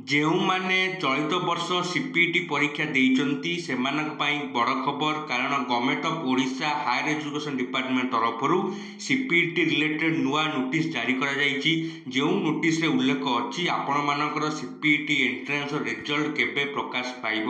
ଯେଉଁମାନେ ଚଳିତ ବର୍ଷ ସିପିଟି ପରୀକ୍ଷା ଦେଇଛନ୍ତି ସେମାନଙ୍କ ପାଇଁ ବଡ଼ ଖବର, କାରଣ government of Odisha higher education department ତରଫରୁ ସିପିଟି ରିଲେଟେଡ୍ ନୂଆ ନୋଟିସ୍ ଜାରି କରାଯାଇଛି। ଯେଉଁ ନୋଟିସ୍ରେ ଉଲ୍ଲେଖ ଅଛି ଆପଣମାନଙ୍କର ସିପିଟି ଏଣ୍ଟ୍ରାନ୍ସ ରେଜଲ୍ଟ କେବେ ପ୍ରକାଶ ପାଇବ।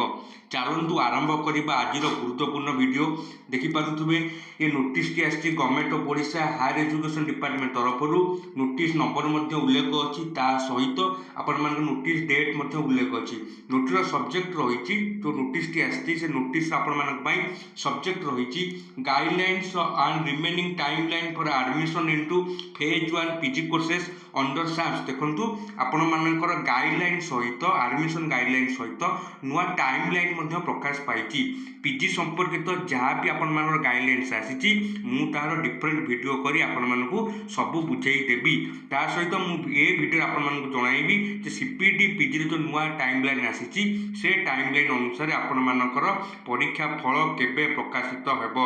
ଚାଲନ୍ତୁ ଆରମ୍ଭ କରିବା ଆଜିର ଗୁରୁତ୍ୱପୂର୍ଣ୍ଣ ଭିଡ଼ିଓ। ଦେଖିପାରୁଥିବେ ଏ ନୋଟିସ୍ଟି ଆସିଛି government of Odisha higher education department ତରଫରୁ। ନୋଟିସ୍ ନମ୍ବର ମଧ୍ୟ ଉଲ୍ଲେଖ ଅଛି, ତା ସହିତ ଆପଣମାନଙ୍କ ନୋଟିସ୍ ଡେଟ୍ ମଧ୍ୟ ଉଲ୍ଲେଖ ଅଛି। ନୋଟିସ୍ର ସବଜେକ୍ଟ ରହିଛି, ଯେଉଁ ନୋଟିସ୍ଟି ଆସିଛି ସେ ନୋଟିସ୍ ଆପଣମାନଙ୍କ ପାଇଁ ସବଜେକ୍ଟ ରହିଛି guidelines and remaining time line for admission into phase 1 PG courses under SAMS. ଦେଖନ୍ତୁ ଆପଣମାନଙ୍କର ଗାଇଡଲାଇନ୍ ସହିତ ଆଡମିସନ୍ ଗାଇଡଲାଇନ୍ ସହିତ ନୂଆ ଟାଇମ୍ ଲାଇନ୍ ମଧ୍ୟ ପ୍ରକାଶ ପାଇଛି। ପିଜି ସମ୍ପର୍କିତ ଯାହା ବି ଆପଣମାନଙ୍କର ଗାଇଡଲାଇନ୍ସ ଆସିଛି ମୁଁ ତାହାର ଡିଫରେଣ୍ଟ ଭିଡ଼ିଓ କରି ଆପଣମାନଙ୍କୁ ସବୁ ବୁଝେଇ ଦେବି। ତା ସହିତ ମୁଁ ଏ ଭିଡ଼ିଓରେ ଆପଣମାନଙ୍କୁ ଜଣାଇବି ଯେ ସିପିଟି ପିଜିର ଯେଉଁ ନୂଆ ଟାଇମ୍ ଲାଇନ୍ ଆସିଛି ସେ ଟାଇମ୍ ଲାଇନ୍ ଅନୁସାରେ ଆପଣମାନଙ୍କର ପରୀକ୍ଷା ଫଳ କେବେ ପ୍ରକାଶିତ ହେବ।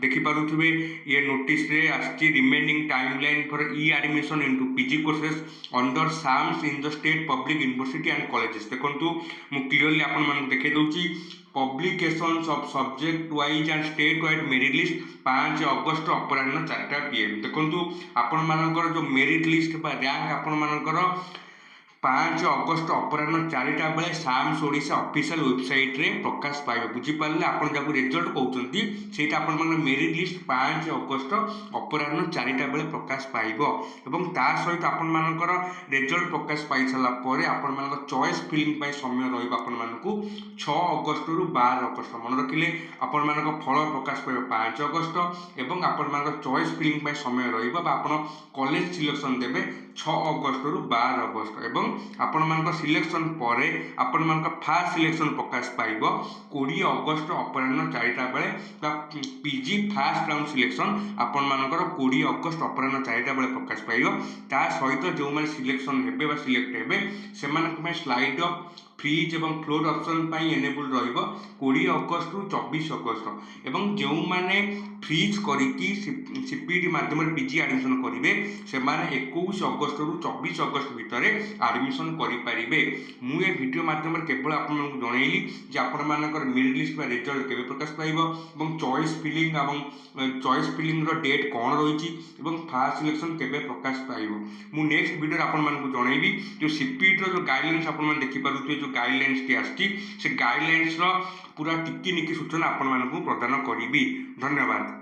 ଦେଖିପାରୁଥିବେ ଏ ନୋଟିସ୍ରେ ଆସିଛି remaining time line for e admission into PG courses under SAMS in the state public university and colleges. ଦେଖନ୍ତୁ ମୁଁ କ୍ଲିୟରଲି ଆପଣମାନଙ୍କୁ ଦେଖାଇ ଦେଉଛି। Publications of subject wise and state wise merit list 5 August ଅପରାହ୍ନ 4ଟା PM। ଦେଖନ୍ତୁ ଆପଣମାନଙ୍କର ଯେଉଁ ମେରିଟ୍ ଲିଷ୍ଟ ବା ର୍ୟାଙ୍କ ଆପଣମାନଙ୍କର 5 ଅଗଷ୍ଟ ଅପରାହ୍ନ 4ଟା ବେଳେ ସାମ୍ସ ଓଡ଼ିଶା ଅଫିସିଆଲ ୱେବସାଇଟ୍ରେ ପ୍ରକାଶ ପାଇବ। ବୁଝିପାରିଲେ, ଆପଣ ଯାହାକୁ ରେଜଲ୍ଟ କହୁଛନ୍ତି ସେଇଟା ଆପଣଙ୍କର ମେରିଟ୍ ଲିଷ୍ଟ 5 ଅଗଷ୍ଟ ଅପରାହ୍ନ 4ଟା ବେଳେ ପ୍ରକାଶ ପାଇବ। ଏବଂ ତା ସହିତ ଆପଣମାନଙ୍କର ରେଜଲ୍ଟ ପ୍ରକାଶ ପାଇସାରିଲା ପରେ ଆପଣମାନଙ୍କ ଚଏସ୍ ଫିଲିଂ ପାଇଁ ସମୟ ରହିବ ଆପଣମାନଙ୍କୁ 6 ଅଗଷ୍ଟରୁ 12 ଅଗଷ୍ଟ। ମନେ ରଖିଲେ, ଆପଣମାନଙ୍କ ଫଳ ପ୍ରକାଶ ପାଇବ 5 ଅଗଷ୍ଟ ଏବଂ ଆପଣମାନଙ୍କ ଚଏସ୍ ଫିଲିଂ ପାଇଁ ସମୟ ରହିବ ବା ଆପଣ କଲେଜ ସିଲେକ୍ସନ୍ ଦେବେ 6 ଅଗଷ୍ଟରୁ 12 ଅଗଷ୍ଟ। ଏବଂ ଆପଣମାନଙ୍କ ସିଲେକ୍ସନ୍ ପରେ ଆପଣମାନଙ୍କ ଫାର୍ଷ୍ଟ ସିଲେକ୍ସନ୍ ପ୍ରକାଶ ପାଇବ 20 ଅଗଷ୍ଟ ଅପରାହ୍ନ 4ଟା ବେଳେ ବା ପିଜି ଫାର୍ଷ୍ଟ ରାଉଣ୍ଡ ସିଲେକ୍ସନ୍ ଆପଣମାନଙ୍କର 20 ଅଗଷ୍ଟ ଅପରାହ୍ନ 4ଟା ବେଳେ ପ୍ରକାଶ ପାଇବ। ତା ସହିତ ଯେଉଁମାନେ ସିଲେକ୍ସନ୍ ହେବେ ବା ସିଲେକ୍ଟ ହେବେ ସେମାନଙ୍କ ପାଇଁ ସ୍ଲାଇଡ୍ ଅଫ୍ ଫ୍ରିଜ୍ ଏବଂ ଫ୍ଲୋଟ୍ ଅପସନ୍ ପାଇଁ ଏନେବୁଲ୍ ରହିବ 20 ଅଗଷ୍ଟରୁ 24 ଅଗଷ୍ଟ। ଏବଂ ଯେଉଁମାନେ ଫ୍ରିଜ୍ କରିକି ସିପିଟି ମାଧ୍ୟମରେ ପିଜି ଆଡ଼ମିସନ୍ କରିବେ ସେମାନେ 21 ଅଗଷ୍ଟରୁ 24 ଅଗଷ୍ଟ ଭିତରେ ଆଡ଼ମିସନ୍ କରିପାରିବେ। ମୁଁ ଏ ଭିଡ଼ିଓ ମାଧ୍ୟମରେ କେବଳ ଆପଣମାନଙ୍କୁ ଜଣାଇଲି ଯେ ଆପଣମାନଙ୍କର ମେରିଟ୍ ଲିଷ୍ଟ ବା ରେଜଲ୍ଟ କେବେ ପ୍ରକାଶ ପାଇବ ଏବଂ ଚଏସ୍ ଫିଲିଂର ଡେଟ୍ କ'ଣ ରହିଛି ଏବଂ ଫାର୍ଷ୍ଟ ସିଲେକ୍ସନ୍ କେବେ ପ୍ରକାଶ ପାଇବ। ମୁଁ ନେକ୍ସଟ ଭିଡ଼ିଓରେ ଆପଣମାନଙ୍କୁ ଜଣାଇବି ଯେଉଁ ସିପିଟିର ଯେଉଁ ଗାଇଡଲାଇନ୍ସ ଆପଣମାନେ ଦେଖିପାରୁଥିବେ, ଯେଉଁ ଗାଇଡଲାଇନ୍ସଟି ଆସିଛି ସେ ଗାଇଡଲାଇନ୍ସର ପୁରା ଟିକି ନିକି ସୂଚନା ଆପଣମାନଙ୍କୁ ପ୍ରଦାନ କରିବି। ଧନ୍ୟବାଦ।